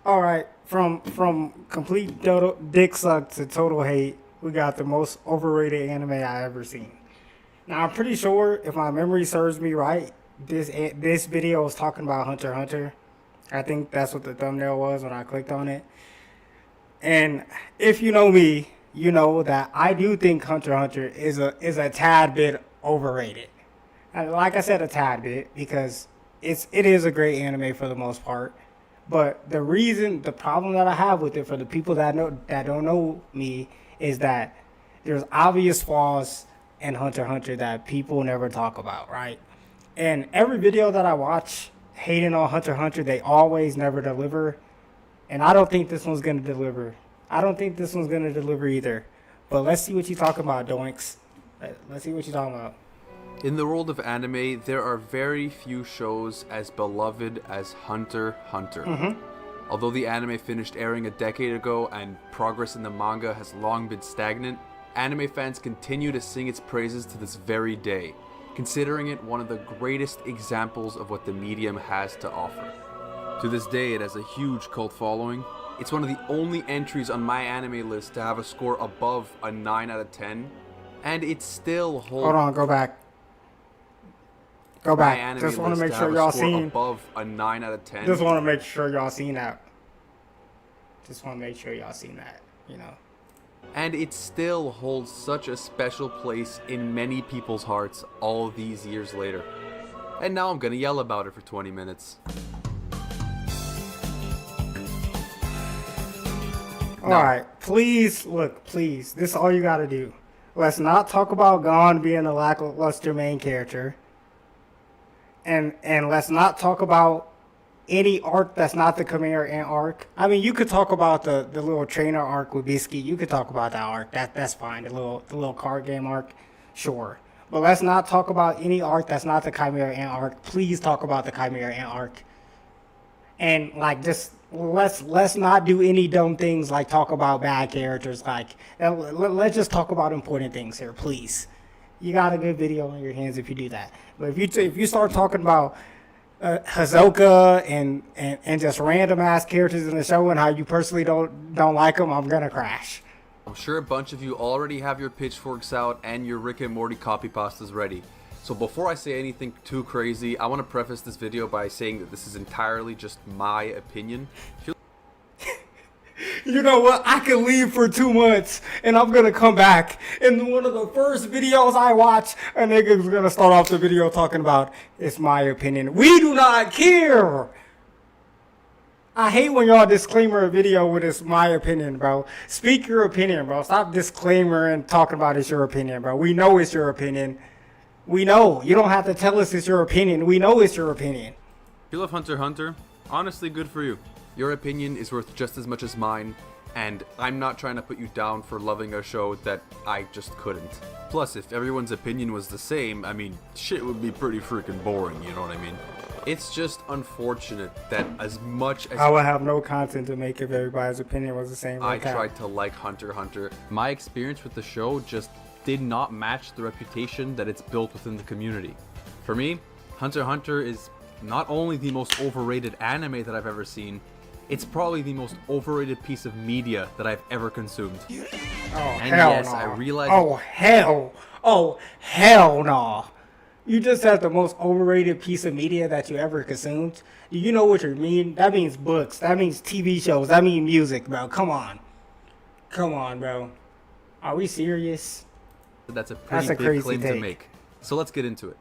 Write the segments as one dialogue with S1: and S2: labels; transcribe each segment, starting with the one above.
S1: All right, from complete total dick suck to total hate, we got the most overrated anime I ever seen. Now I'm pretty sure, if my memory serves me right, this video was talking about Hunter x Hunter. I think that's what the thumbnail was when I clicked on it. And if you know me, you know that I do think Hunter x Hunter is a tad bit overrated. And like I said, a tad bit because it is a great anime for the most part. But the problem that I have with it for the people that don't know me is that there's obvious flaws in Hunter x Hunter that people never talk about, right? And every video that I watch hating on Hunter x Hunter, they always never deliver. And I don't think this one's gonna deliver. I don't think this one's gonna deliver either. But let's see what you talking about, Doinks. Let's see what you talking about.
S2: In the world of anime, there are very few shows as beloved as Hunter x Hunter. Although the anime finished airing a decade ago and progress in the manga has long been stagnant, anime fans continue to sing its praises to this very day, considering it one of the greatest examples of what the medium has to offer. To this day, it has a huge cult following. It's one of the only entries on my anime list to have a score above a 9 out of 10, and it still holds...
S1: Hold on, go back. Go back. Just want to make sure y'all seen.
S2: Above a 9 out of 10.
S1: Just want to make sure y'all seen that. Just want to make sure y'all seen that. You know.
S2: And it still holds such a special place in many people's hearts all these years later. And now I'm gonna yell about it for 20 minutes.
S1: Alright, please, look, please. This is all you gotta do. Let's not talk about Gon being a lackluster main character. And let's not talk about any arc that's not the Chimera Ant arc. I mean, you could talk about the little trainer arc with Bisky. You could talk about that arc. That's fine. The little card game arc, sure. But let's not talk about any arc that's not the Chimera Ant arc. Please talk about the Chimera Ant arc. And like, just let's not do any dumb things like talk about bad characters. Like, let's just talk about important things here, please. You got a good video on your hands if you do that. But if you start talking about Hazoka and just random ass characters in the show and how you personally don't like them, I'm gonna crash.
S2: I'm sure a bunch of you already have your pitchforks out and your Rick and Morty copy pastas ready. So before I say anything too crazy, I want to preface this video by saying that this is entirely just my opinion.
S1: You know what? I could leave for 2 months and I'm gonna come back. And one of the first videos I watch, a nigga's gonna start off the video talking about, it's my opinion. We do not care. I hate when y'all disclaimer a video with it's my opinion, bro. Speak your opinion, bro. Stop disclaimer and talking about it's your opinion, bro. We know it's your opinion. We know. You don't have to tell us it's your opinion. We know it's your opinion.
S2: If you love Hunter x Hunter, honestly, good for you. Your opinion is worth just as much as mine, and I'm not trying to put you down for loving a show that I just couldn't. Plus, if everyone's opinion was the same, I mean, shit would be pretty freaking boring, you know what I mean? It's just unfortunate that as much as
S1: I would have no content to make if everybody's opinion was the same.
S2: I tried to like Hunter x Hunter, my experience with the show just did not match the reputation that it's built within the community. For me, Hunter x Hunter is not only the most overrated anime that I've ever seen, it's probably the most overrated piece of media that I've ever consumed.
S1: Oh,
S2: and
S1: hell
S2: yes,
S1: no.
S2: I realize...
S1: Oh, hell no. You just said the most overrated piece of media that you ever consumed? Do you know what you mean? That means books. That means TV shows. That means music, bro. Come on. Come on, bro. Are we serious?
S2: That's a pretty big claim to make. So let's get into it.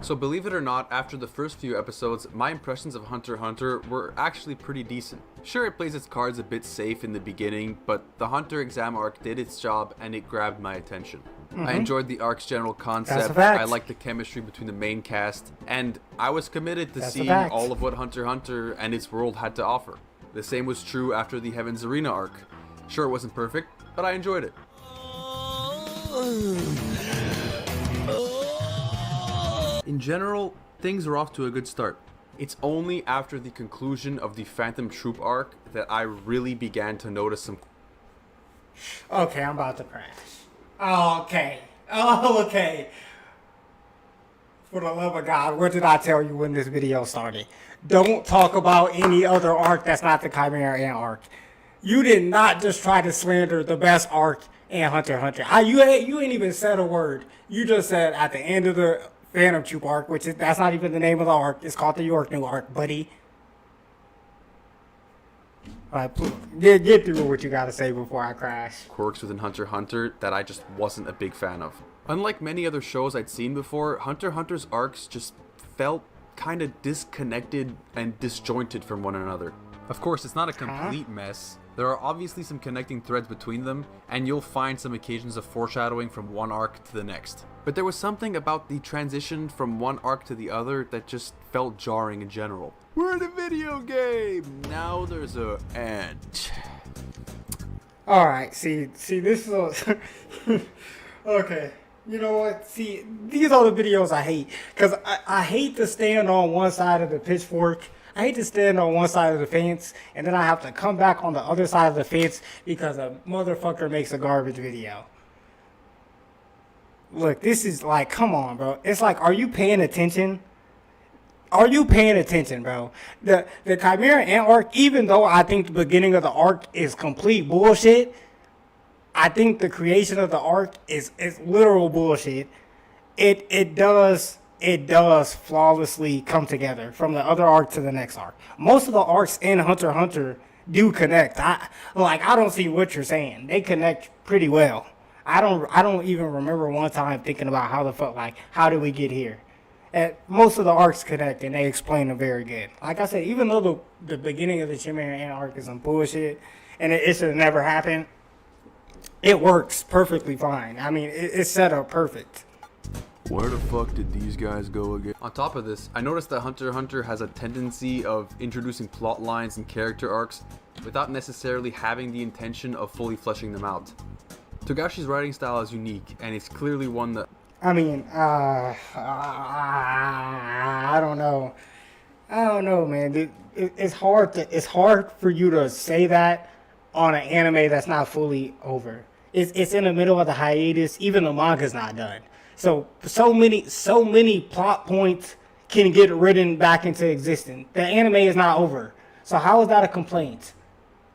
S2: So believe it or not, after the first few episodes, my impressions of Hunter x Hunter were actually pretty decent. Sure, it plays its cards a bit safe in the beginning, but the Hunter exam arc did its job and it grabbed my attention. I enjoyed the arc's general concept, I liked the chemistry between the main cast, and I was committed to seeing all of what Hunter x Hunter and its world had to offer. The same was true after the Heaven's Arena arc. Sure, it wasn't perfect, but I enjoyed it. In general, things are off to a good start. It's only after the conclusion of the Phantom Troop arc that I really began to notice some...
S1: Okay, I'm about to crash. Okay. For the love of God, what did I tell you when this video started? Don't talk about any other arc that's not the Chimera Ant arc. You did not just try to slander the best arc in Hunter x Hunter. You ain't even said a word. You just said at the end of the Phantom Troop arc, that's not even the name of the arc. It's called the York New arc, buddy. Alright, get through what you gotta say before I crash.
S2: Quirks within Hunter x Hunter that I just wasn't a big fan of. Unlike many other shows I'd seen before, Hunter x Hunter's arcs just felt kind of disconnected and disjointed from one another. Of course, it's not a complete mess. There are obviously some connecting threads between them, and you'll find some occasions of foreshadowing from one arc to the next. But there was something about the transition from one arc to the other that just felt jarring in general. We're in a video game! Now there's a ant.
S1: Alright, see, this is okay. You know what? See, these are the videos I hate. Because I hate to stand on one side of the pitchfork. I hate to stand on one side of the fence, and then I have to come back on the other side of the fence because a motherfucker makes a garbage video. Look, this is like, come on, bro. It's like, are you paying attention? Are you paying attention, bro? The Chimera Ant arc, even though I think the beginning of the arc is complete bullshit, I think the creation of the arc is literal bullshit. It does flawlessly come together from the other arc to the next arc. Most of the arcs in Hunter x Hunter do connect. I don't see what you're saying. They connect pretty well. I don't even remember one time thinking about how did we get here? And most of the arcs connect and they explain them very good. Like I said, even though the beginning of the Chimera Ant arc is some bullshit and it should have never happened, it works perfectly fine. I mean, it's set up perfect.
S2: Where the fuck did these guys go again? On top of this, I noticed that Hunter x Hunter has a tendency of introducing plot lines and character arcs without necessarily having the intention of fully fleshing them out. Togashi's writing style is unique, and it's clearly one that...
S1: I mean, I don't know. I don't know, man. It's hard for you to say that on an anime that's not fully over. It's in the middle of the hiatus. Even the manga's not done. So many plot points can get written back into existence. The anime is not over. So how is that a complaint?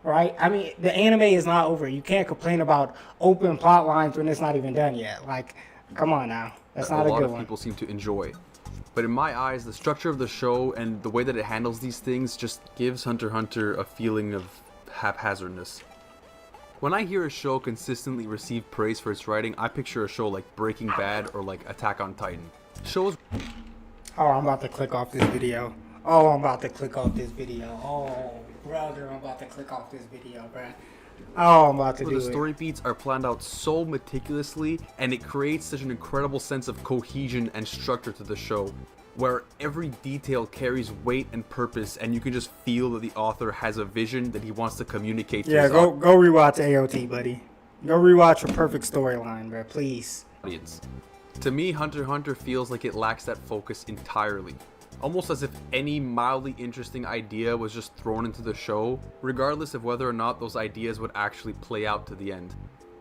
S1: Right? I mean, the anime is not over. You can't complain about open plot lines when it's not even done yet. Like, come on now. That's not a good one.
S2: A lot of people seem to enjoy. But in my eyes, the structure of the show and the way that it handles these things just gives Hunter x Hunter a feeling of haphazardness. When I hear a show consistently receive praise for its writing, I picture a show like Breaking Bad or like Attack on Titan. Shows...
S1: Oh, I'm about to click off this video. Oh, brother, I'm about to click off this video, bruh. Oh, I'm about to do it.
S2: The story beats are planned out so meticulously, and it creates such an incredible sense of cohesion and structure to the show, where every detail carries weight and purpose, and you can just feel that the author has a vision that he wants to communicate to his
S1: go rewatch AOT, buddy. Go rewatch A Perfect Storyline, bro, please.
S2: Audience. To me, Hunter x Hunter feels like it lacks that focus entirely. Almost as if any mildly interesting idea was just thrown into the show, regardless of whether or not those ideas would actually play out to the end.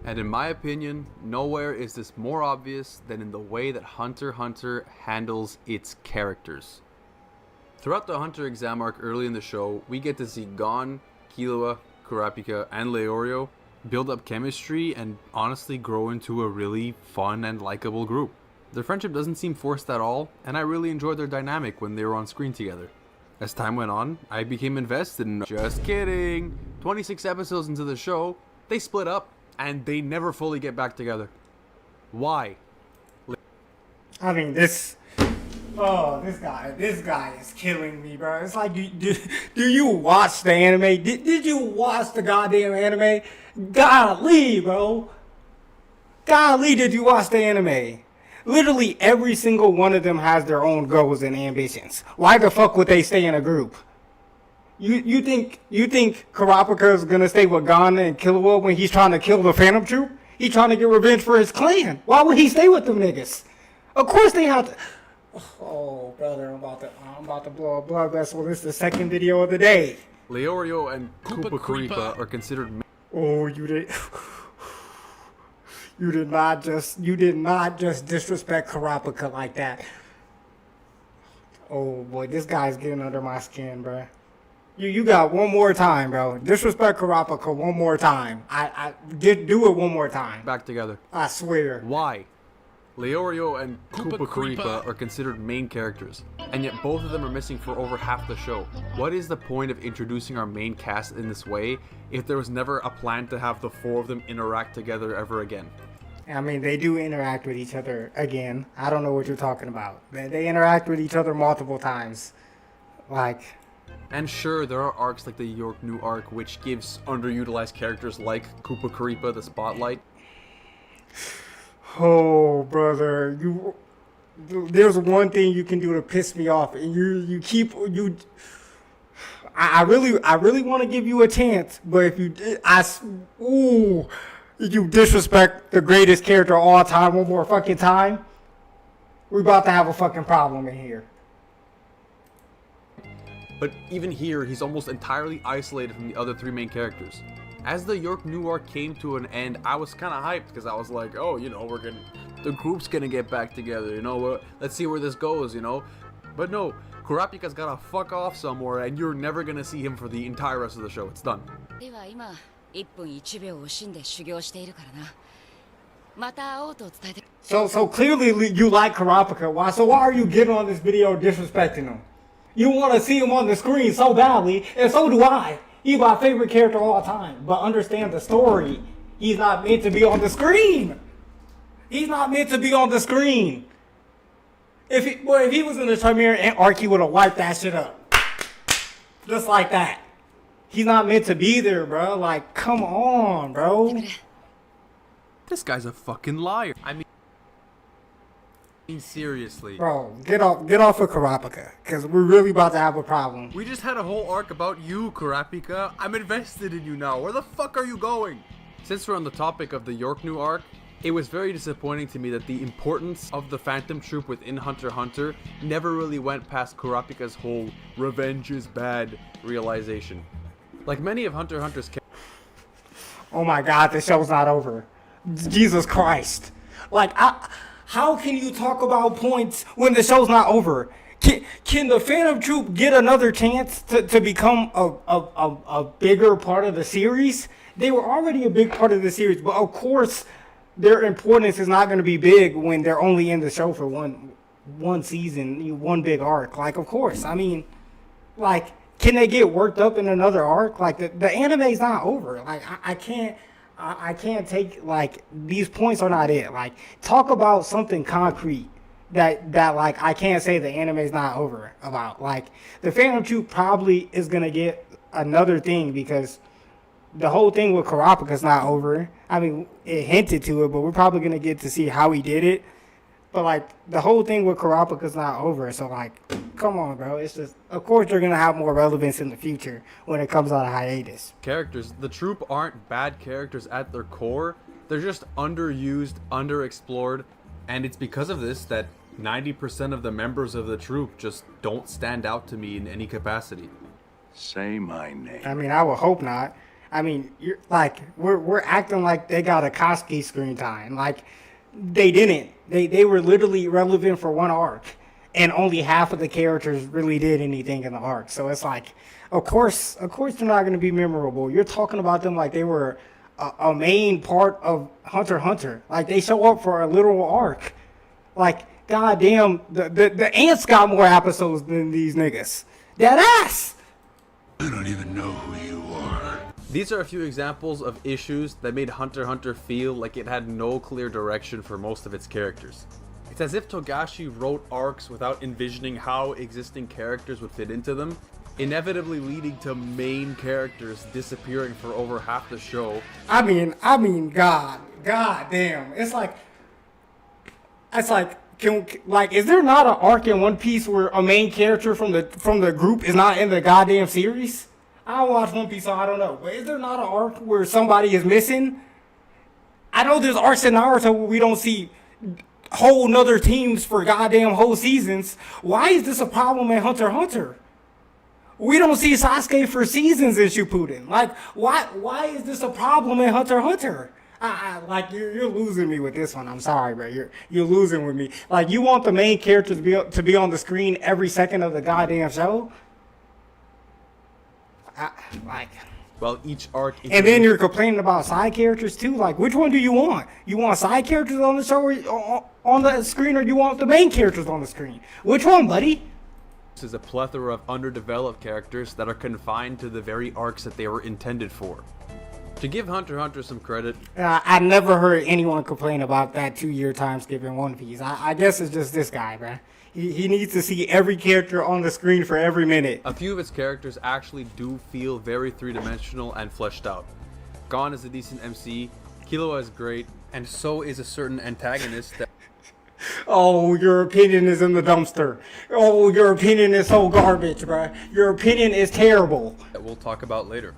S2: And in my opinion, nowhere is this more obvious than in the way that Hunter x Hunter handles its characters. Throughout the Hunter exam arc early in the show, we get to see Gon, Killua, Kurapika, and Leorio build up chemistry and honestly grow into a really fun and likable group. Their friendship doesn't seem forced at all, and I really enjoyed their dynamic when they were on screen together. As time went on, I became invested in... Just kidding! 26 episodes into the show, they split up, and they never fully get back together. Why?
S1: I mean, this guy is killing me, bro. It's like, do you watch the anime? Did you watch the goddamn anime? Golly, bro. Golly, did you watch the anime? Literally every single one of them has their own goals and ambitions. Why the fuck would they stay in a group? You think Kurapika is gonna stay with Gon and Killua when he's trying to kill the Phantom Troop? He's trying to get revenge for his clan. Why would he stay with them niggas? Of course they have to. Oh, brother, I'm about to blow a blood vessel. This is the second video of the day.
S2: Leorio and Koopa Creepa are considered...
S1: Oh, you did not just disrespect Kurapika like that. Oh boy, this guy's getting under my skin, bro. You got one more time, bro. Disrespect Kurapika one more time. I did do it one more time.
S2: Back together.
S1: I swear.
S2: Why? Leorio and
S3: Koopa
S2: Koopa
S3: Creepa
S2: Creepa are considered main characters, and yet both of them are missing for over half the show. What is the point of introducing our main cast in this way if there was never a plan to have the four of them interact together ever again?
S1: I mean, they do interact with each other again. I don't know what you're talking about. They interact with each other multiple times. Like,
S2: And sure, there are arcs like the York New arc, which gives underutilized characters like Koopa Creepa the spotlight.
S1: oh, brother, there's one thing you can do to piss me off, and I really want to give you a chance, but if you disrespect the greatest character of all time one more fucking time, we're about to have a fucking problem in here.
S2: But even here, he's almost entirely isolated from the other three main characters. As the York New arc came to an end, I was kind of hyped because I was like, oh, the group's gonna get back together, let's see where this goes, But no, Kurapika's gotta fuck off somewhere, and you're never gonna see him for the entire rest of the show. It's done.
S4: では今1分1秒を惜しんで修行しているからな。また会おうと伝えて。
S1: So clearly you like Kurapika. Why are you getting on this video disrespecting him? You want to see him on the screen so badly, and so do I. He's my favorite character of all time. But understand the story. He's not meant to be on the screen. He's not meant to be on the screen. If he was in the Chimera arc, he would have wiped that shit up. Just like that. He's not meant to be there, bro. Like, come on, bro.
S2: This guy's a fucking liar. I mean, seriously.
S1: Bro, get off of Kurapika, because we're really about to have a problem.
S2: We just had a whole arc about you, Kurapika. I'm invested in you now. Where the fuck are you going? Since we're on the topic of the York New arc, it was very disappointing to me that the importance of the Phantom Troop within Hunter x Hunter never really went past Kurapika's whole revenge is bad realization. Like many of Hunter x Hunter's characters.
S1: Oh my god, the show's not over. Jesus Christ. Like, how can you talk about points when the show's not over? Can the Phantom Troop get another chance to become a bigger part of the series? They were already a big part of the series, but of course their importance is not going to be big when they're only in the show for one season, one big arc. Like, of course. I mean, like, can they get worked up in another arc? Like, the anime's not over. Like, I can't take, like, these points are not it. Like, talk about something concrete that like, I can't say the anime's not over about. Like, the Phantom Troop probably is going to get another thing because the whole thing with Kurapika's not over. I mean, it hinted to it, but we're probably going to get to see how he did it. But, like, the whole thing with Kurapika's not over. So, like, come on, bro. It's just, of course, they're going to have more relevance in the future when it comes out of hiatus.
S2: Characters. The troop aren't bad characters at their core. They're just underused, underexplored. And it's because of this that 90% of the members of the troop just don't stand out to me in any capacity.
S3: Say my name.
S1: I mean, I would hope not. I mean, you're like, we're acting like they got a Koski screen time. Like, they didn't. They were literally relevant for one arc, and only half of the characters really did anything in the arc. So it's like, of course they're not going to be memorable. You're talking about them like they were a main part of Hunter x Hunter. Like, they show up for a literal arc. Like, goddamn, the ants got more episodes than these niggas. That ass.
S3: I don't even know who you are.
S2: These are a few examples of issues that made Hunter x Hunter feel like it had no clear direction for most of its characters. It's as if Togashi wrote arcs without envisioning how existing characters would fit into them, inevitably leading to main characters disappearing for over half the show.
S1: I mean, god damn. It's like, is there not an arc in One Piece where a main character from the group is not in the goddamn series? I don't watch One Piece, so I don't know. But is there not an arc where somebody is missing? I know there's arcs in Naruto where we don't see whole nother teams for goddamn whole seasons. Why is this a problem in Hunter x Hunter? We don't see Sasuke for seasons in Shippuden. Like, why is this a problem in Hunter x Hunter? Like you're losing me with this one. I'm sorry, bro. You're losing with me. Like you want the main characters to be on the screen every second of the goddamn show. Like.
S2: Well, each arc.
S1: And then you're complaining about side characters too. Like, which one do you want? You want side characters on the show or on the screen, or do you want the main characters on the screen? Which one, buddy?
S2: This is a plethora of underdeveloped characters that are confined to the very arcs that they were intended for. To give Hunter x Hunter some credit,
S1: I never heard anyone complain about that 2-year time skip in One Piece. I guess it's just this guy, man. He needs to see every character on the screen for every minute.
S2: a few of its characters actually do feel very three-dimensional and fleshed out. Gon is a decent MC, Killua is great, and so is a certain antagonist that
S1: Oh, your opinion is in the dumpster. Oh, your opinion is so garbage, bruh. Your opinion is terrible.
S2: we'll talk about later.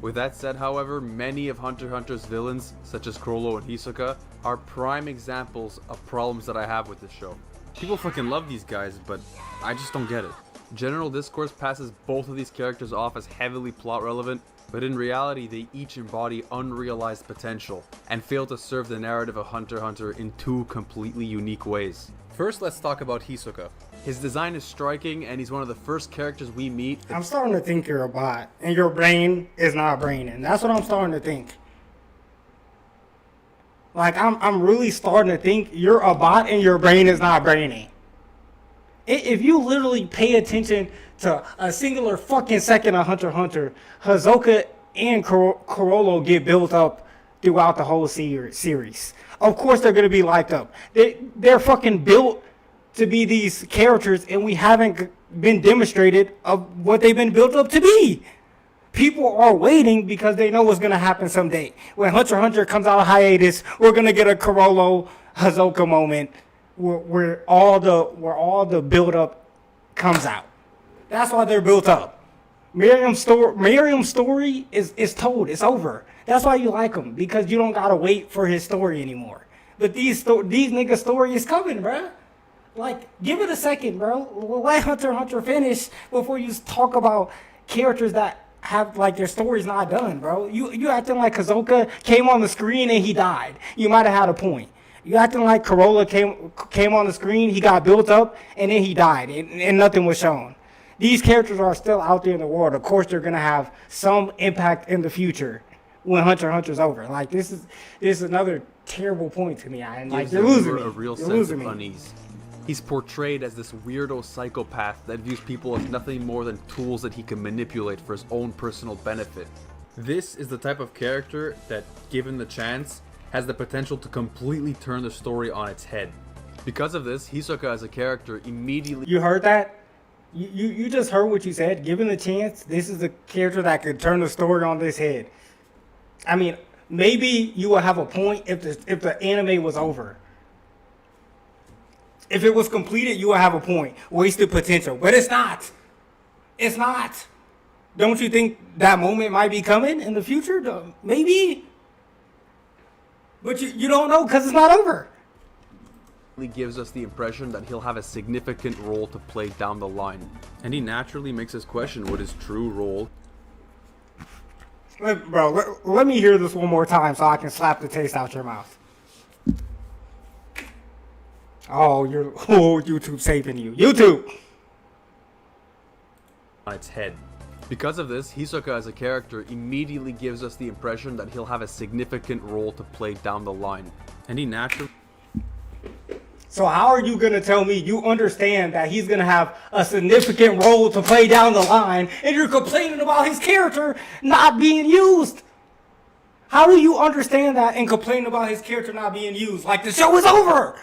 S2: With that said, however, many of Hunter x Hunter's villains, such as Chrollo and Hisoka, are prime examples of problems that I have with this show. People fucking love these guys, but I just don't get it. General discourse passes both of these characters off as heavily plot relevant, but in reality they each embody unrealized potential and fail to serve the narrative of Hunter x Hunter in two completely unique ways. First, let's talk about Hisoka. His design is striking and he's one of the first characters we meet.
S1: I'm starting to think you're a bot, and your brain is not braining. That's what I'm starting to think. Like, I'm really starting to think you're a bot and your brain is not braining. If you literally pay attention to a singular fucking second of Hunter x Hunter, Hisoka and Chrollo get built up throughout the whole series. Of course they're going to be locked up. They're fucking built to be these characters, and we haven't been demonstrated of what they've been built up to be. People are waiting because they know what's going to happen someday. When Hunter x Hunter comes out of hiatus, we're going to get a Chrollo Hisoka moment where all the build up comes out. That's why they're built up. Miriam's story is told. It's over. That's why you like him, because you don't gotta wait for his story anymore. But these niggas' story is coming, bruh. Like, give it a second, bro. Let Hunter x Hunter finish before you talk about characters that have, like, their story's not done, bro. You acting like Hisoka came on the screen and he died. You might have had a point. You acting like Chrollo came on the screen, he got built up, and then he died, and nothing was shown. These characters are still out there in the world. Of course, they're gonna have some impact in the future when Hunter x Hunter's over. Like, this is another terrible point to me. And like, you're losing me.
S2: A real
S1: You're
S2: sense
S1: losing
S2: of
S1: me.
S2: unease. He's portrayed as this weirdo psychopath that views people as nothing more than tools that he can manipulate for his own personal benefit. This is the type of character that, given the chance, has the potential to completely turn the story on its head. Because of this, Hisoka as a character immediately...
S1: You heard that? You just heard what you said. Given the chance, this is the character that could turn the story on this head. I mean, maybe you will have a point if the anime was over. If it was completed, you will have a point. Wasted potential. But it's not. It's not. Don't you think that moment might be coming in the future? Maybe. But you don't know because it's not over.
S2: gives us the impression that he'll have a significant role to play down the line. And he naturally makes us question what his true role.
S1: Let me hear this one more time so I can slap the taste out your mouth. Oh, YouTube saving you. YouTube!
S2: On its head. Because of this, Hisoka as a character immediately gives us the impression that he'll have a significant role to play down the line. And he naturally...
S1: So how are you going to tell me you understand that he's going to have a significant role to play down the line and you're complaining about his character not being used? How do you understand that and complain about his character not being used? Like the show is over!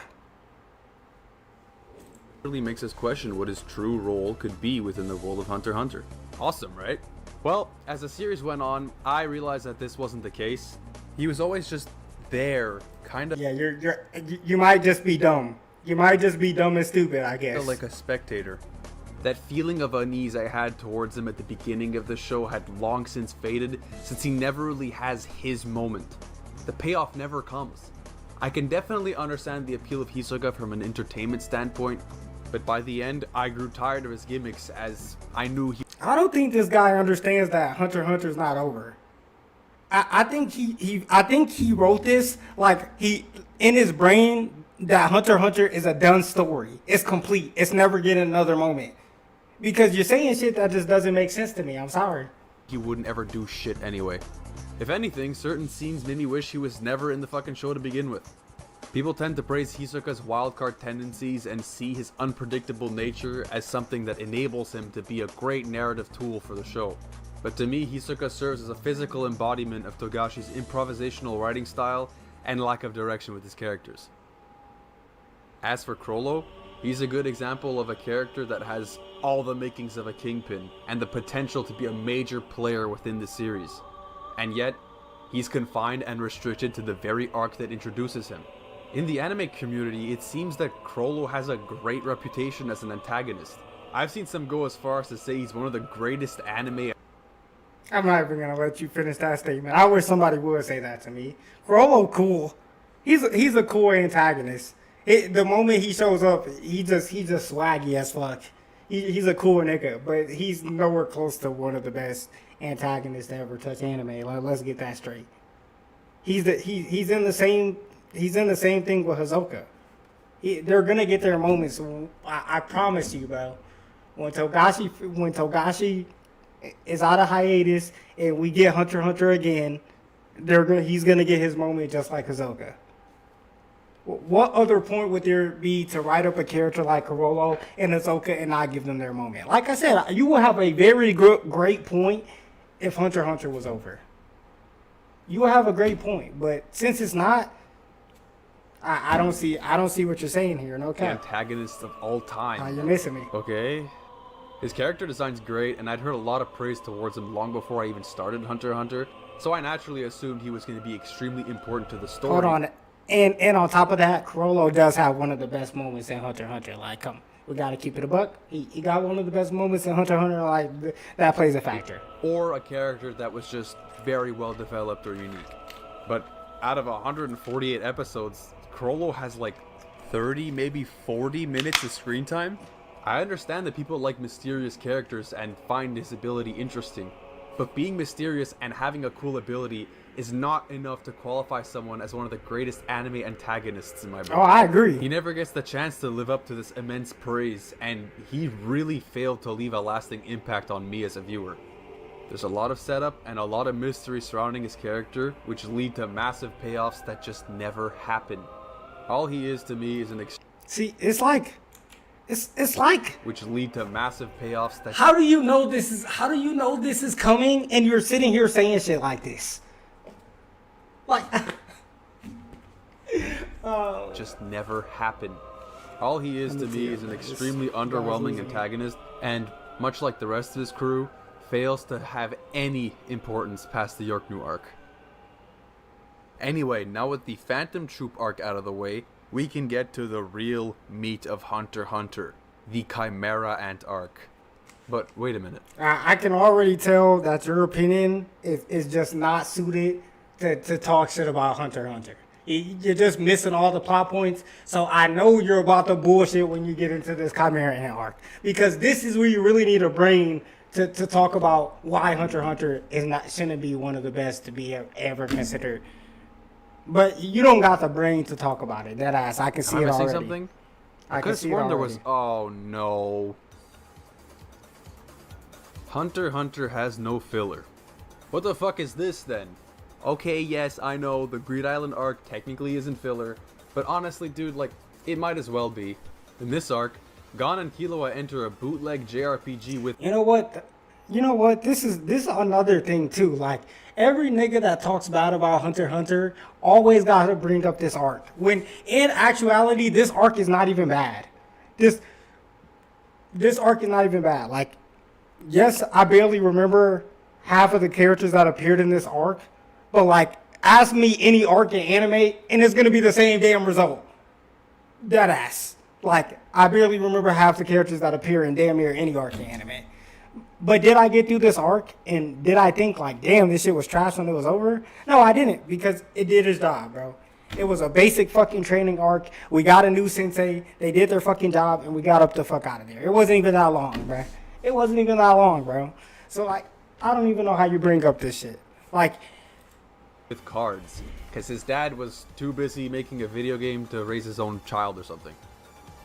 S2: Really makes us question what his true role could be within the world of Hunter x Hunter. Awesome, right? Well, as the series went on, I realized that this wasn't the case. He was always just there, kind of...
S1: Yeah, you might just be dumb. You might just be dumb and stupid, I guess.
S2: like a spectator. That feeling of unease I had towards him at the beginning of the show had long since faded, since he never really has his moment. The payoff never comes. I can definitely understand the appeal of Hisoka from an entertainment standpoint, but by the end, I grew tired of his gimmicks as I knew he...
S1: I don't think this guy understands that Hunter x Hunter's not over. I think he wrote this like he in his brain that Hunter x Hunter is a done story. It's complete. It's never getting another moment. Because you're saying shit that just doesn't make sense to me. I'm sorry.
S2: He wouldn't ever do shit anyway. If anything, certain scenes made me wish he was never in the fucking show to begin with. People tend to praise Hisoka's wildcard tendencies and see his unpredictable nature as something that enables him to be a great narrative tool for the show. But to me, Hisoka serves as a physical embodiment of Togashi's improvisational writing style and lack of direction with his characters. As for Crollo, he's a good example of a character that has all the makings of a kingpin and the potential to be a major player within the series. And yet, he's confined and restricted to the very arc that introduces him. In the anime community, it seems that Crollo has a great reputation as an antagonist. I've seen some go as far as to say he's one of the greatest anime.
S1: I'm not even gonna let you finish that statement. I wish somebody would say that to me. Crollo cool. He's a cool antagonist. The moment he shows up, he just swaggy as fuck. He's a cool nigga, but he's nowhere close to one of the best antagonists to ever touch anime. Let's get that straight. He's in the same thing with Hisoka. They're gonna get their moments. I promise you, bro. When Togashi is out of hiatus and we get Hunter x Hunter again, he's gonna get his moment just like Hisoka. What other point would there be to write up a character like Crollo and Hisoka and not give them their moment? Like I said, you will have a very great point if Hunter x Hunter was over. You will have a great point, but since it's not, I don't see what you're saying here. No cap.
S2: Antagonist of all time.
S1: You're missing me.
S2: Okay. His character design's great, and I'd heard a lot of praise towards him long before I even started Hunter x Hunter, so I naturally assumed he was going to be extremely important to the story.
S1: Hold on. And on top of that, Crollo does have one of the best moments in Hunter x Hunter. Like, come, we got to keep it a buck. He got one of the best moments in Hunter x Hunter. Like, that plays a factor.
S2: Or a character that was just very well developed or unique. But out of 148 episodes, Crollo has like 30, maybe 40 minutes of screen time. I understand that people like mysterious characters and find his ability interesting, but being mysterious and having a cool ability is not enough to qualify someone as one of the greatest anime antagonists in my book.
S1: Oh, I agree.
S2: He never gets the chance to live up to this immense praise, and he really failed to leave a lasting impact on me as a viewer. There's a lot of setup and a lot of mystery surrounding his character, which lead to massive payoffs that just never happen. All he is to me is an
S1: See, it's like
S2: which lead to massive payoffs that
S1: how do you know this is coming and you're sitting here saying shit like this? Like
S2: just never happen. All he is to me is an extremely underwhelming antagonist, and much like the rest of his crew, fails to have any importance past the Yorknu arc. Anyway, now with the Phantom Troop arc out of the way, we can get to the real meat of Hunter x Hunter, the Chimera Ant arc. But wait a minute.
S1: I can already tell that your opinion is just not suited to talk shit about Hunter x Hunter. You're just missing all the plot points, so I know you're about to bullshit when you get into this Chimera Ant arc. Because this is where you really need a brain to talk about why Hunter x Hunter shouldn't be one of the best to be ever considered. But you don't got the brain to talk about it. That ass, I can see it already. Am I missing something?
S2: I could have sworn there was. Oh no. Hunter x Hunter has no filler. What the fuck is this then? Okay, yes, I know the Greed Island arc technically isn't filler, but honestly, dude, like, it might as well be. In this arc, Gon and Killua enter a bootleg JRPG with.
S1: You know what? This is another thing too. Like, every nigga that talks bad about Hunter x Hunter always gotta bring up this arc. When in actuality, this arc is not even bad. This arc is not even bad. Like, yes, I barely remember half of the characters that appeared in this arc, but like, ask me any arc in anime, and it's gonna be the same damn result. That ass. Like, I barely remember half the characters that appear in damn near any arc in anime. But did I get through this arc and did I think like, damn, this shit was trash when it was over? No, I didn't, because it did its job, bro. It was a basic fucking training arc. We got a new sensei. They did their fucking job and we got up the fuck out of there. It wasn't even that long, bro. So like, I don't even know how you bring up this shit. Like,
S2: with cards, because his dad was too busy making a video game to raise his own child or something.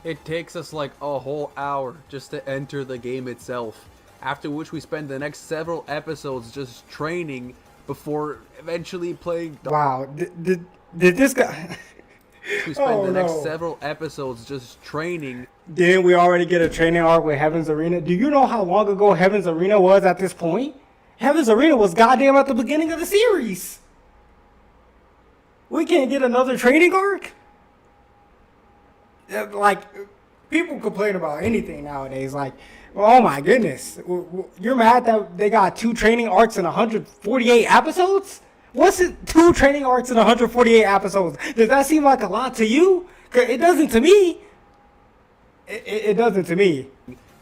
S2: It takes us like a whole hour just to enter the game itself, after which we spend the next several episodes just training before eventually playing.
S1: Wow, did this guy?
S2: We spend
S1: Oh,
S2: the next
S1: no.
S2: several episodes just training.
S1: Didn't we already get a training arc with Heaven's Arena? Do you know how long ago Heaven's Arena was at this point? Heaven's Arena was goddamn at the beginning of the series. We can't get another training arc? Like, people complain about anything nowadays. Like, oh my goodness. You're mad that they got 2 training arcs in 148 episodes? What's it, 2 training arcs in 148 episodes? Does that seem like a lot to you? 'Cause it doesn't to me. It doesn't to me.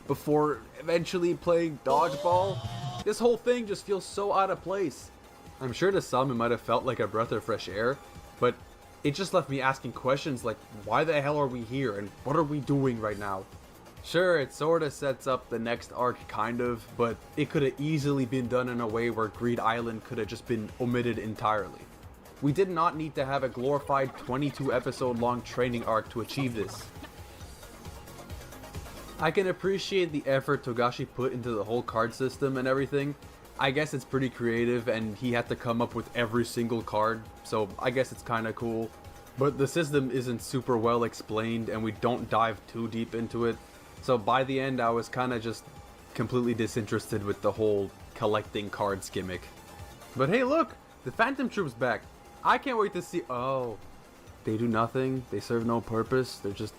S2: Before eventually playing dodgeball. This whole thing just feels so out of place. I'm sure to some it might have felt like a breath of fresh air, but it just left me asking questions like, why the hell are we here and what are we doing right now? Sure, it sorta sets up the next arc kind of, but it could have easily been done in a way where Greed Island could have just been omitted entirely. We did not need to have a glorified 22 episode long training arc to achieve this. I can appreciate the effort Togashi put into the whole card system and everything. I guess it's pretty creative and he had to come up with every single card, so I guess it's kinda cool. But the system isn't super well explained and we don't dive too deep into it. So by the end I was kinda just completely disinterested with the whole collecting cards gimmick. But hey look! The Phantom Troop's back! I can't wait to see- oh. They do nothing? They serve no purpose? They're just-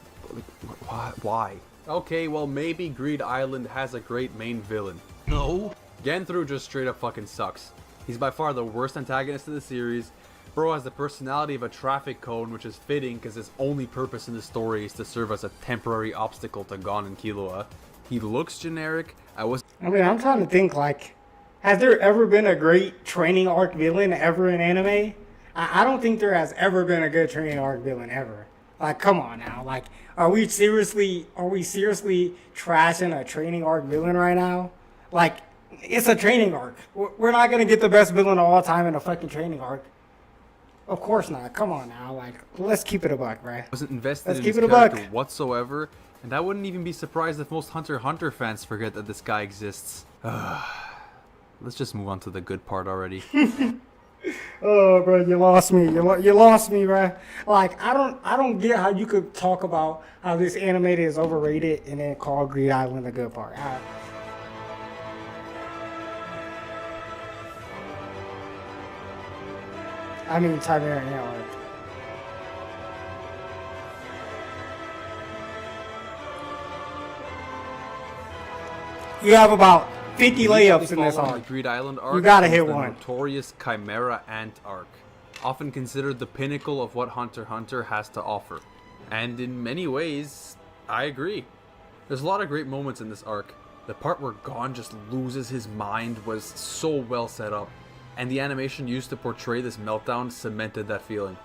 S2: why? Okay, well maybe Greed Island has a great main villain.
S3: No.
S2: Genthru just straight up fucking sucks. He's by far the worst antagonist of the series. Bro has the personality of a traffic cone, which is fitting because his only purpose in the story is to serve as a temporary obstacle to Gon and Killua. He looks generic.
S1: I mean, I'm trying to think, like, has there ever been a great training arc villain ever in anime? I don't think there has ever been a good training arc villain ever. Like, come on now. Like, are we seriously trashing a training arc villain right now? Like, it's a training arc. We're not gonna get the best villain of all time in a fucking training arc. Of course not. Come on now. Like, let's keep it a buck, right?
S2: Wasn't invested
S1: Let's
S2: in
S1: keep
S2: his
S1: it a buck.
S2: character whatsoever, and I wouldn't even be surprised if most Hunter x Hunter fans forget that this guy exists. Let's just move on to the good part already.
S1: Oh, bro, you lost me. You lost me, bro. Like, I don't get how you could talk about how this anime is overrated and then call Greed Island a good part. I mean, Chimera Arc. You have about 50 layups in this
S2: Following
S1: arc.
S2: the Greed Island arc,
S1: You gotta
S2: is
S1: hit
S2: the
S1: one.
S2: notorious Chimera Ant arc, often considered the pinnacle of what Hunter x Hunter has to offer. And in many ways, I agree. There's a lot of great moments in this arc. The part where Gon just loses his mind was so well set up, and the animation used to portray this meltdown cemented that feeling.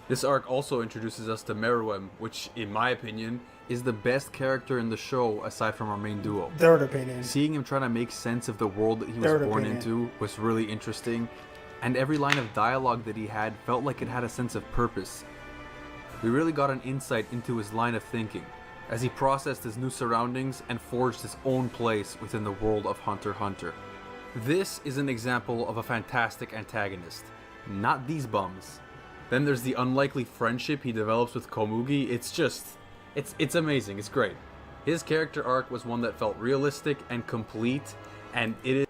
S2: This arc also introduces us to Meruem, which, in my opinion, is the best character in the show aside from our main duo.
S1: Third opinion.
S2: Seeing him trying to make sense of the world that he was
S1: Third
S2: born
S1: opinion.
S2: into was really interesting, and every line of dialogue that he had felt like it had a sense of purpose. We really got an insight into his line of thinking, as he processed his new surroundings and forged his own place within the world of Hunter x Hunter. This is an example of a fantastic antagonist, not these bums. Then there's the unlikely friendship he develops with Komugi. It's amazing, it's great. His character arc was one that felt realistic and complete, and it is.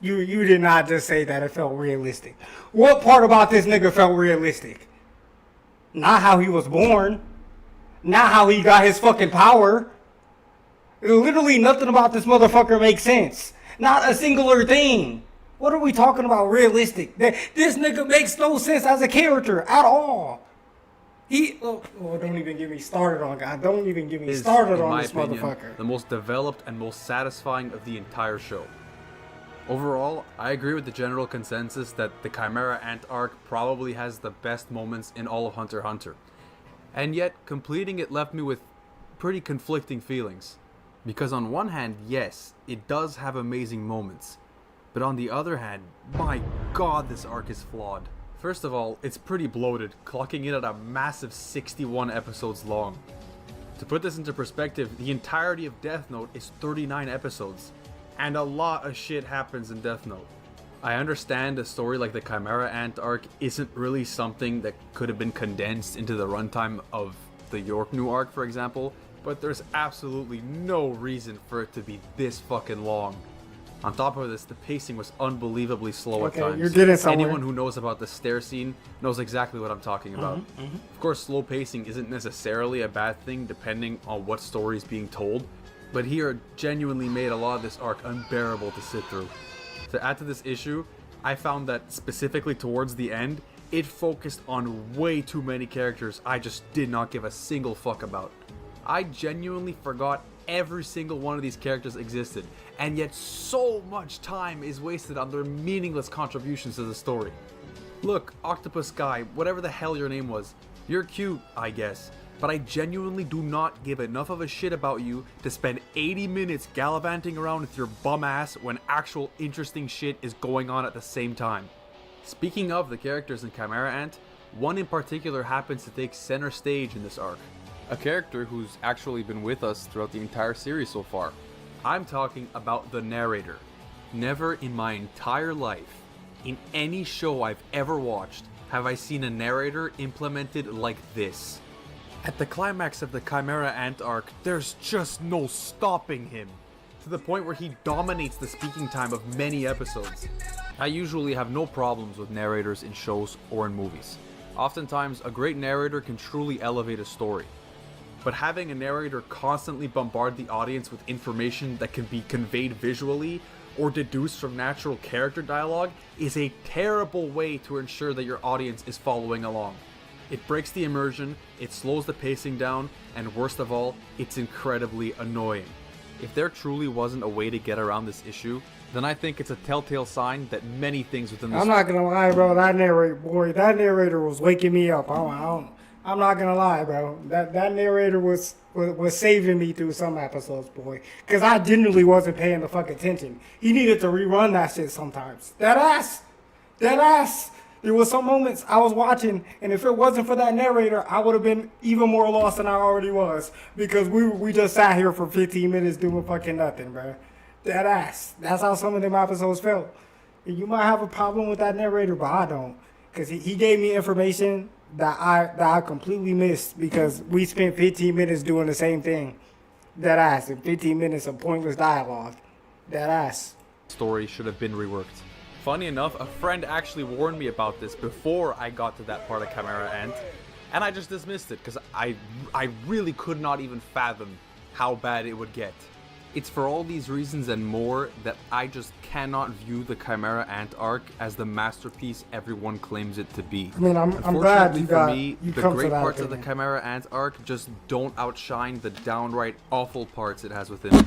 S1: You did not just say that it felt realistic. What part about this nigga felt realistic? Not how he was born. Not how he got his fucking power. Literally nothing about this motherfucker makes sense. Not a singular thing. What are we talking about realistic? This nigga makes no sense as a character at all. Don't even get me started on God. Don't even get me
S2: is,
S1: started
S2: in
S1: on
S2: my
S1: this
S2: opinion,
S1: motherfucker.
S2: the most developed and most satisfying of the entire show. Overall, I agree with the general consensus that the Chimera Ant arc probably has the best moments in all of Hunter x Hunter. And yet, completing it left me with pretty conflicting feelings. Because on one hand, yes, it does have amazing moments. But on the other hand, my god, this arc is flawed. First of all, it's pretty bloated, clocking in at a massive 61 episodes long. To put this into perspective, the entirety of Death Note is 39 episodes, and a lot of shit happens in Death Note. I understand a story like the Chimera Ant arc isn't really something that could have been condensed into the runtime of the York New arc, for example, but there's absolutely no reason for it to be this fucking long. On top of this, the pacing was unbelievably slow at times.
S1: You're getting somewhere.
S2: Anyone who knows about the stair scene knows exactly what I'm talking about. Of course, slow pacing isn't necessarily a bad thing depending on what story is being told, but here genuinely made a lot of this arc unbearable to sit through. To add to this issue, I found that specifically towards the end, it focused on way too many characters I just did not give a single fuck about. I genuinely forgot every single one of these characters existed, and yet so much time is wasted on their meaningless contributions to the story. Look, Octopus Guy, whatever the hell your name was, you're cute, I guess, but I genuinely do not give enough of a shit about you to spend 80 minutes gallivanting around with your bum ass when actual interesting shit is going on at the same time. Speaking of the characters in Chimera Ant, one in particular happens to take center stage in this arc. A character who's actually been with us throughout the entire series so far. I'm talking about the narrator. Never in my entire life, in any show I've ever watched, have I seen a narrator implemented like this. At the climax of the Chimera Ant arc, there's just no stopping him, to the point where he dominates the speaking time of many episodes. I usually have no problems with narrators in shows or in movies. Oftentimes, a great narrator can truly elevate a story. But having a narrator constantly bombard the audience with information that can be conveyed visually or deduced from natural character dialogue is a terrible way to ensure that your audience is following along. It breaks the immersion, it slows the pacing down, and worst of all, it's incredibly annoying. If there truly wasn't a way to get around this issue, then I think it's a telltale sign that many things within this...
S1: I'm not gonna lie, bro. That narrator was waking me up. I'm not gonna lie, bro. That narrator was saving me through some episodes, boy. Cause I genuinely wasn't paying the fuck attention. He needed to rerun that shit sometimes. That ass. There was some moments I was watching, and if it wasn't for that narrator, I would have been even more lost than I already was. Because we just sat here for 15 minutes doing fucking nothing, bro. That ass. That's how some of them episodes felt. And you might have a problem with that narrator, but I don't. Cause he gave me information that I completely missed because we spent 15 minutes doing the same thing. That ass. And 15 minutes of pointless dialogue. That ass.
S2: Story should have been reworked. Funny enough, a friend actually warned me about this before I got to that part of Chimera Ant, and I just dismissed it because I really could not even fathom how bad it would get. It's for all these reasons and more that I just cannot view the Chimera Ant arc as the masterpiece everyone claims it to be.
S1: I mean, I'm glad you
S2: for me,
S1: you
S2: the
S1: come
S2: great
S1: to that
S2: parts of the
S1: opinion.
S2: Chimera Ant arc just don't outshine the downright awful parts it has within it.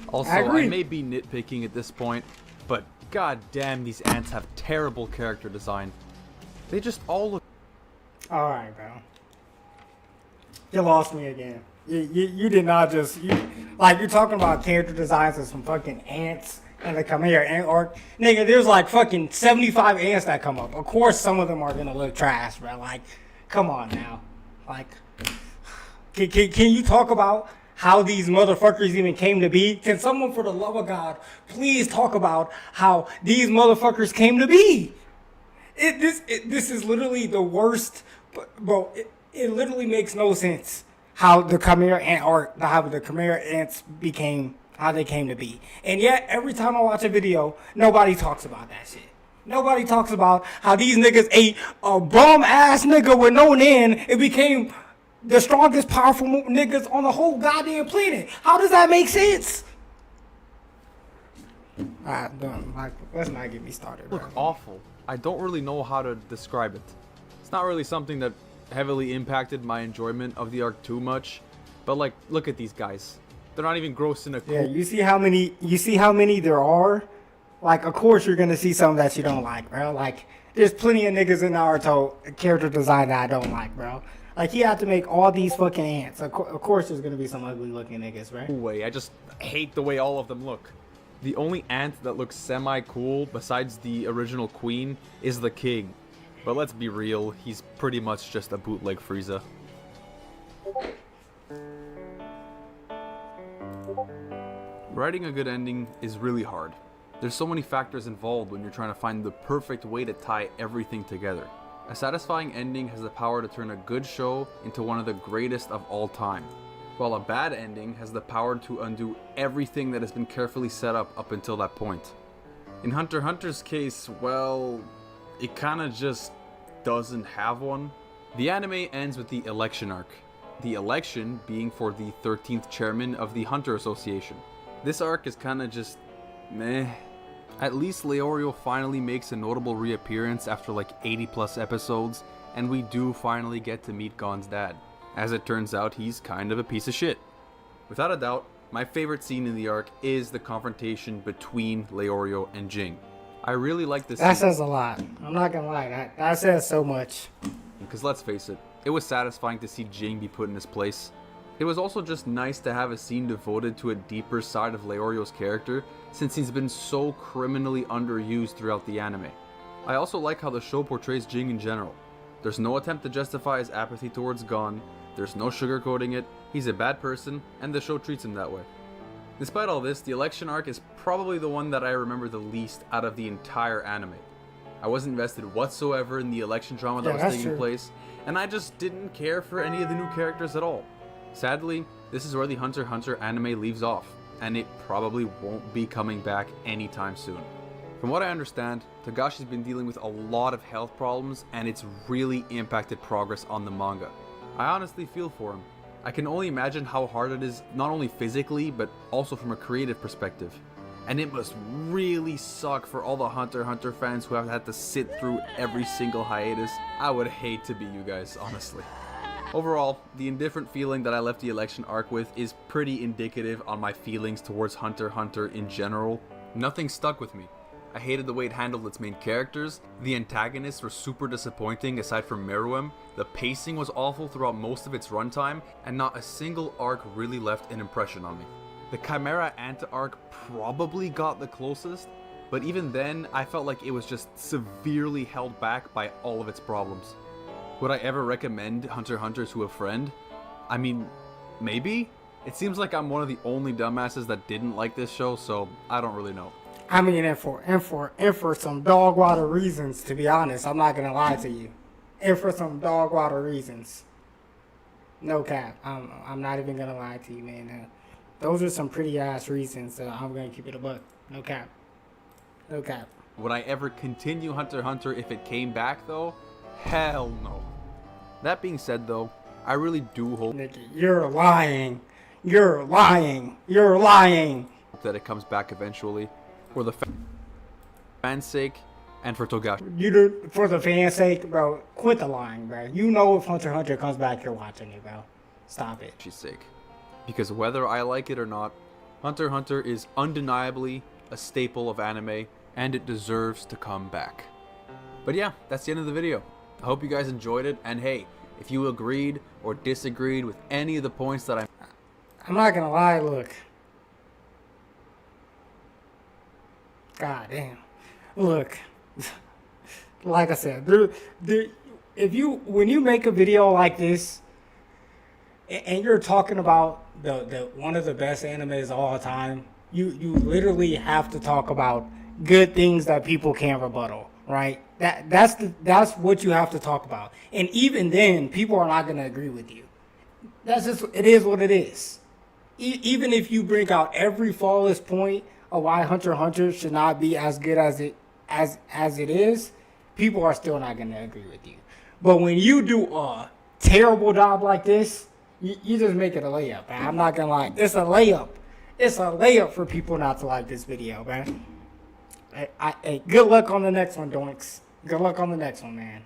S2: Also, I may be nitpicking at this point, but god damn, these ants have terrible character design. They just all look...
S1: Alright, bro. You lost me again. You did not just... you're talking about character designs of some fucking ants and the Chimera Ant arc. Nigga, there's like fucking 75 ants that come up. Of course some of them are gonna look trash, bro. Like, come on now. Like, can you talk about how these motherfuckers even came to be? Can someone, for the love of God, please talk about how these motherfuckers came to be? This is literally the worst, bro. It literally makes no sense how the Chimera Ant arc, how the Chimera Ants became, how they came to be. And yet, every time I watch a video, nobody talks about that shit. Nobody talks about how these niggas ate a bum ass nigga with no end and became the strongest, powerful niggas on the whole goddamn planet. How does that make sense? Let's not get me started.
S2: Look awful. I don't really know how to describe it. It's not really something that heavily impacted my enjoyment of the arc too much, but like, look at these guys. They're not even gross in a
S1: Yeah, you see how many there are? Like, of course you're gonna see some that you don't like, bro. Like, there's plenty of niggas in Naruto character design that I don't like, bro. Like, he had to make all these fucking ants. Of course there's gonna be some ugly looking niggas, right?
S2: way. I just hate the way all of them look. The only ant that looks semi-cool besides the original queen is the king. But let's be real, he's pretty much just a bootleg Frieza. Writing a good ending is really hard. There's so many factors involved when you're trying to find the perfect way to tie everything together. A satisfying ending has the power to turn a good show into one of the greatest of all time, while a bad ending has the power to undo everything that has been carefully set up until that point. In Hunter x Hunter's case, well, it kinda just doesn't have one. The anime ends with the election arc, the election being for the 13th chairman of the Hunter Association. This arc is kinda just meh. At least Leorio finally makes a notable reappearance after like 80 plus episodes, and we do finally get to meet Gon's dad. As it turns out, he's kind of a piece of shit. Without a doubt, my favorite scene in the arc is the confrontation between Leorio and Jing. I really like this
S1: That
S2: scene.
S1: says a lot. I'm not gonna lie, that says so much.
S2: Because let's face it, it was satisfying to see Jing be put in his place. It was also just nice to have a scene devoted to a deeper side of Leorio's character, since he's been so criminally underused throughout the anime. I also like how the show portrays Jing in general. There's no attempt to justify his apathy towards Gon, there's no sugarcoating it, he's a bad person, and the show treats him that way. Despite all this, the election arc is probably the one that I remember the least out of the entire anime. I wasn't invested whatsoever in the election drama that was
S1: that's
S2: taking
S1: true.
S2: place, and I just didn't care for any of the new characters at all. Sadly, this is where the Hunter x Hunter anime leaves off, and it probably won't be coming back anytime soon. From what I understand, Togashi's been dealing with a lot of health problems, and it's really impacted progress on the manga. I honestly feel for him. I can only imagine how hard it is, not only physically, but also from a creative perspective. And it must really suck for all the Hunter x Hunter fans who have had to sit through every single hiatus. I would hate to be you guys, honestly. Overall, the indifferent feeling that I left the election arc with is pretty indicative on my feelings towards Hunter x Hunter in general. Nothing stuck with me. I hated the way it handled its main characters, the antagonists were super disappointing aside from Meruem, the pacing was awful throughout most of its runtime, and not a single arc really left an impression on me. The Chimera Ant arc probably got the closest, but even then, I felt like it was just severely held back by all of its problems. Would I ever recommend Hunter x Hunter to a friend? I mean, maybe? It seems like I'm one of the only dumbasses that didn't like this show, so I don't really know.
S1: I mean, and for some dog water reasons, to be honest, I'm not gonna lie to you. And for some dog water reasons. No cap. I'm not even gonna lie to you, man. Those are some pretty ass reasons, so I'm gonna keep it a buck. No cap. No cap.
S2: Would I ever continue Hunter x Hunter if it came back though? Hell no. That being said though, I really do hope
S1: Nikki, you're lying. You're lying. You're lying.
S2: that it comes back eventually, for the fans' sake, and for Togashi.
S1: You do, for the fans' sake, bro, quit the lying, bro. You know if Hunter x Hunter comes back, you're watching it, bro. Stop it.
S2: She's sake. Because whether I like it or not, Hunter x Hunter is undeniably a staple of anime, and it deserves to come back. But yeah, that's the end of the video. I hope you guys enjoyed it, and hey, if you agreed or disagreed with any of the points that
S1: I'm not gonna lie, look. God damn. Look. Like I said, when you make a video like this, and you're talking about the one of the best animes of all time, you literally have to talk about good things that people can't rebuttal, right? That's what you have to talk about. And even then, people are not gonna agree with you. That's just, it is what it is. Even if you bring out every flawless point of why Hunter x Hunter should not be as good as it is, people are still not gonna agree with you. But when you do a terrible job like this, you just make it a layup, man. I'm not gonna lie. It's a layup. It's a layup for people not to like this video, man. Hey, good luck on the next one, Doinks. Good luck on the next one, man.